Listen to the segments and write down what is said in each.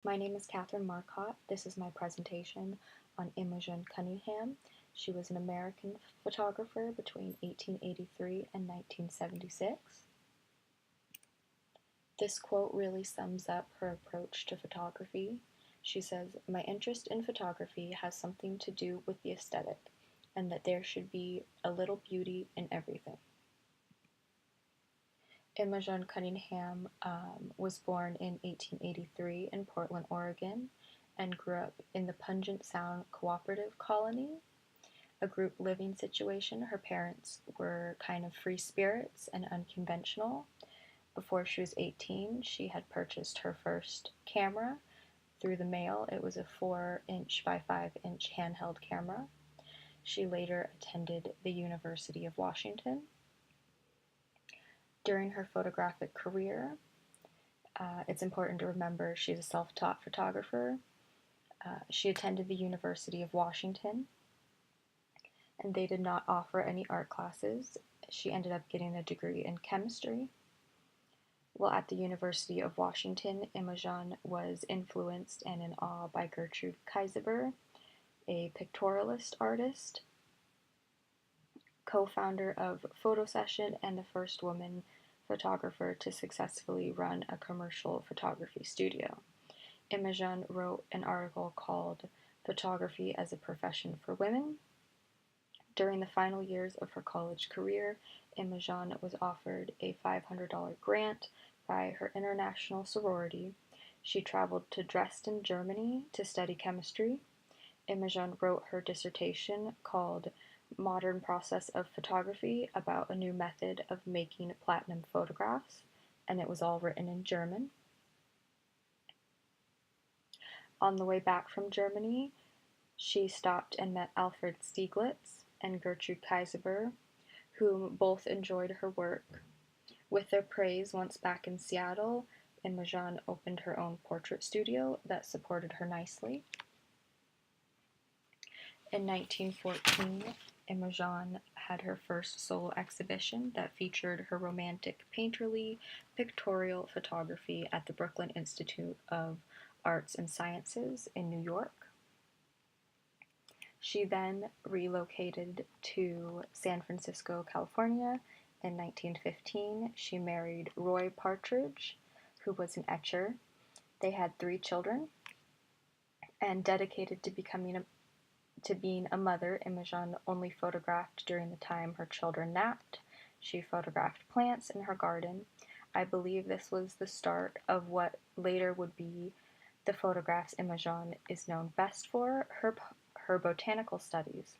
My name is Catherine Marcotte. This is my presentation on Imogen Cunningham. She was an American photographer between 1883 and 1976. This quote really sums up her approach to photography. She says, "My interest in photography has something to do with the aesthetic, and that there should be a little beauty in everything." Imogen Cunningham was born in 1883 in Portland, Oregon, and grew up in the Puget Sound Cooperative Colony, a group living situation. Her parents were kind of free spirits and unconventional. Before she was 18, she had purchased her first camera through the mail. It was a 4-inch by 5-inch handheld camera. She later attended the University of Washington. During her photographic career, it's important to remember she's a self-taught photographer. She attended the University of Washington, and they did not offer any art classes. She ended up getting a degree in chemistry. While at the University of Washington, Imogen was influenced and in awe by Gertrude Kaiser, a pictorialist artist, co-founder of Photosession, and the first woman photographer to successfully run a commercial photography studio. Imogen wrote an article called "Photography as a Profession for Women." During the final years of her college career, Imogen was offered a $500 grant by her international sorority. She traveled to Dresden, Germany to study chemistry. Imogen wrote her dissertation called "Modern Process of Photography" about a new method of making platinum photographs, and it was all written in German. On the way back from Germany, she stopped and met Alfred Stieglitz and Gertrude Kaiser, whom both enjoyed her work. With their praise once back in Seattle, Imogen opened her own portrait studio that supported her nicely. In 1914, Imogen had her first solo exhibition that featured her romantic painterly pictorial photography at the Brooklyn Institute of Arts and Sciences in New York. She then relocated to San Francisco, California. In 1915, she married Roy Partridge, who was an etcher. They had 3 children, and dedicated to being a mother, Imogen only photographed during the time her children napped. She photographed plants in her garden. I believe this was the start of what later would be the photographs Imogen is known best for, her botanical studies.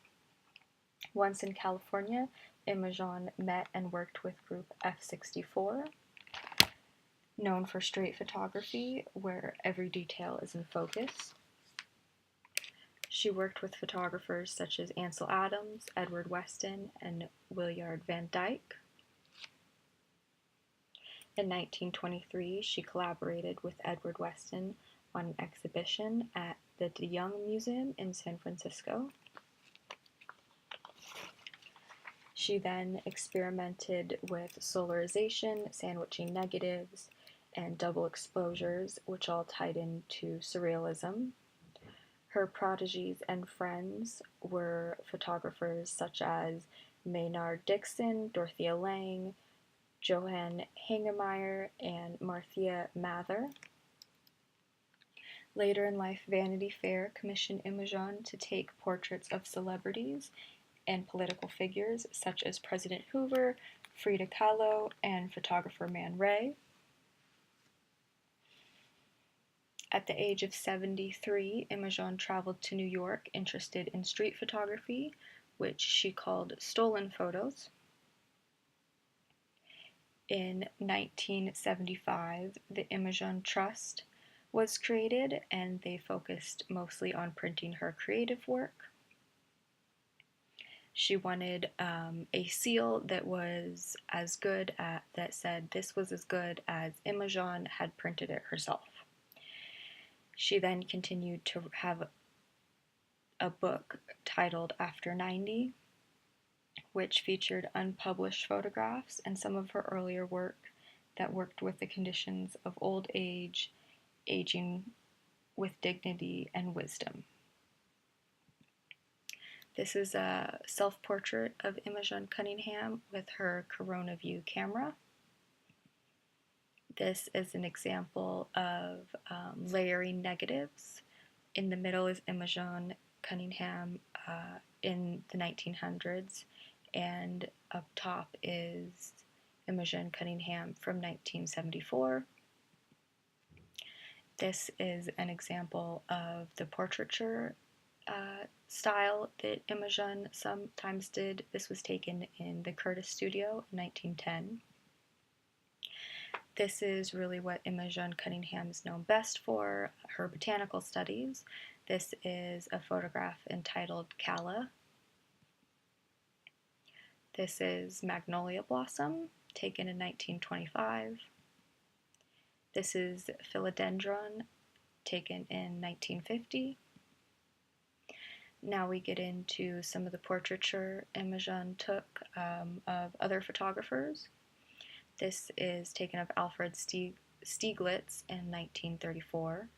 Once in California, Imogen met and worked with group F64, known for straight photography, where every detail is in focus. She worked with photographers such as Ansel Adams, Edward Weston, and Willard Van Dyke. In 1923, she collaborated with Edward Weston on an exhibition at the De Young Museum in San Francisco. She then experimented with solarization, sandwiching negatives, and double exposures, which all tied into surrealism. Her protégés and friends were photographers such as Maynard Dixon, Dorothea Lange, Johann Hagemeyer, and Marthea Mather. Later in life, Vanity Fair commissioned Imogen to take portraits of celebrities and political figures such as President Hoover, Frida Kahlo, and photographer Man Ray. At the age of 73, Imogen traveled to New York interested in street photography, which she called stolen photos. In 1975, the Imogen Trust was created, and they focused mostly on printing her creative work. She wanted a seal that was as good that said this was as good as Imogen had printed it herself. She then continued to have a book titled After 90, which featured unpublished photographs and some of her earlier work that worked with the conditions of old age, aging with dignity and wisdom. This is a self-portrait of Imogen Cunningham with her Corona View camera. This is an example of layering negatives. In the middle is Imogen Cunningham in the 1900s, and up top is Imogen Cunningham from 1974. This is an example of the portraiture style that Imogen sometimes did. This was taken in the Curtis studio in 1910. This is really what Imogen Cunningham is known best for, her botanical studies. This is a photograph entitled Calla. This is Magnolia Blossom, taken in 1925. This is Philodendron, taken in 1950. Now we get into some of the portraiture Imogen took of other photographers. This is taken of Alfred Stieglitz in 1934.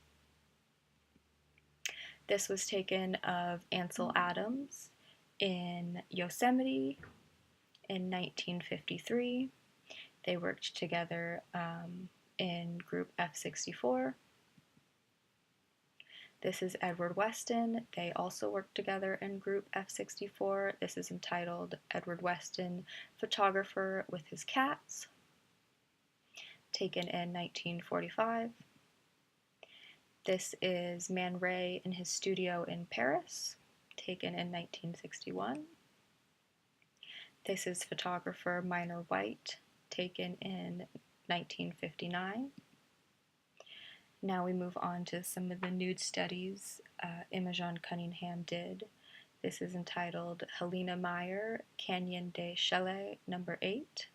This was taken of Ansel Adams in Yosemite in 1953. They worked together in group F64. This is Edward Weston. They also worked together in group F64. This is entitled Edward Weston, Photographer with His Cats, taken in 1945. This is Man Ray in his studio in Paris, taken in 1961. This is photographer Minor White, taken in 1959. Now we move on to some of the nude studies Imogen Cunningham did. This is entitled Helena Meyer, Canyon de Chelly, number 8.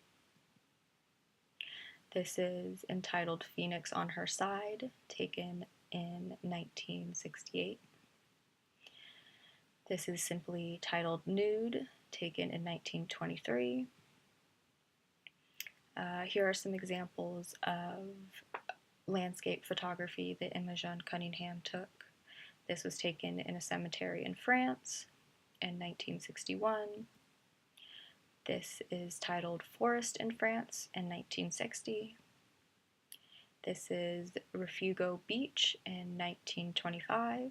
This is entitled Phoenix on Her Side, taken in 1968. This is simply titled Nude, taken in 1923. Here are some examples of landscape photography that Imogen Cunningham took. This was taken in a cemetery in France in 1961. This is titled Forest in France in 1960. This is Refugo Beach in 1925.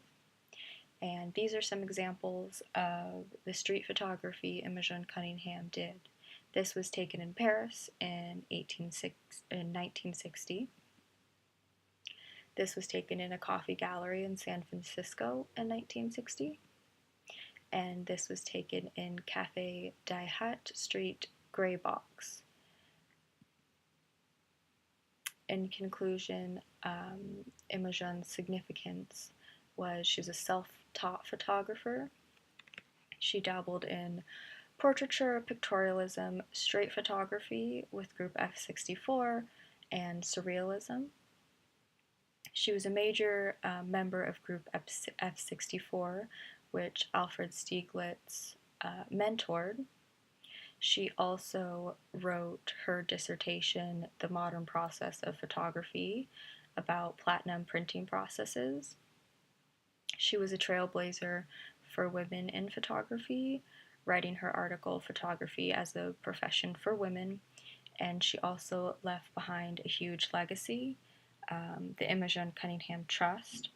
And these are some examples of the street photography Imogen Cunningham did. This was taken in Paris in 1960. This was taken in a coffee gallery in San Francisco in 1960. And this was taken in Café Die Hut Street, Grey Box. In conclusion, Imogen's significance was she was a self-taught photographer. She dabbled in portraiture, pictorialism, straight photography with group F64, and surrealism. She was a major member of group F64, which Alfred Stieglitz mentored. She also wrote her dissertation, The Modern Process of Photography, about platinum printing processes. She was a trailblazer for women in photography, writing her article, Photography as a Profession for Women, and she also left behind a huge legacy, the Imogen Cunningham Trust.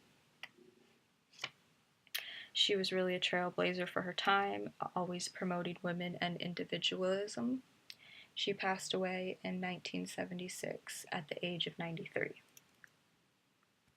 She was really a trailblazer for her time, always promoting women and individualism. She passed away in 1976 at the age of 93.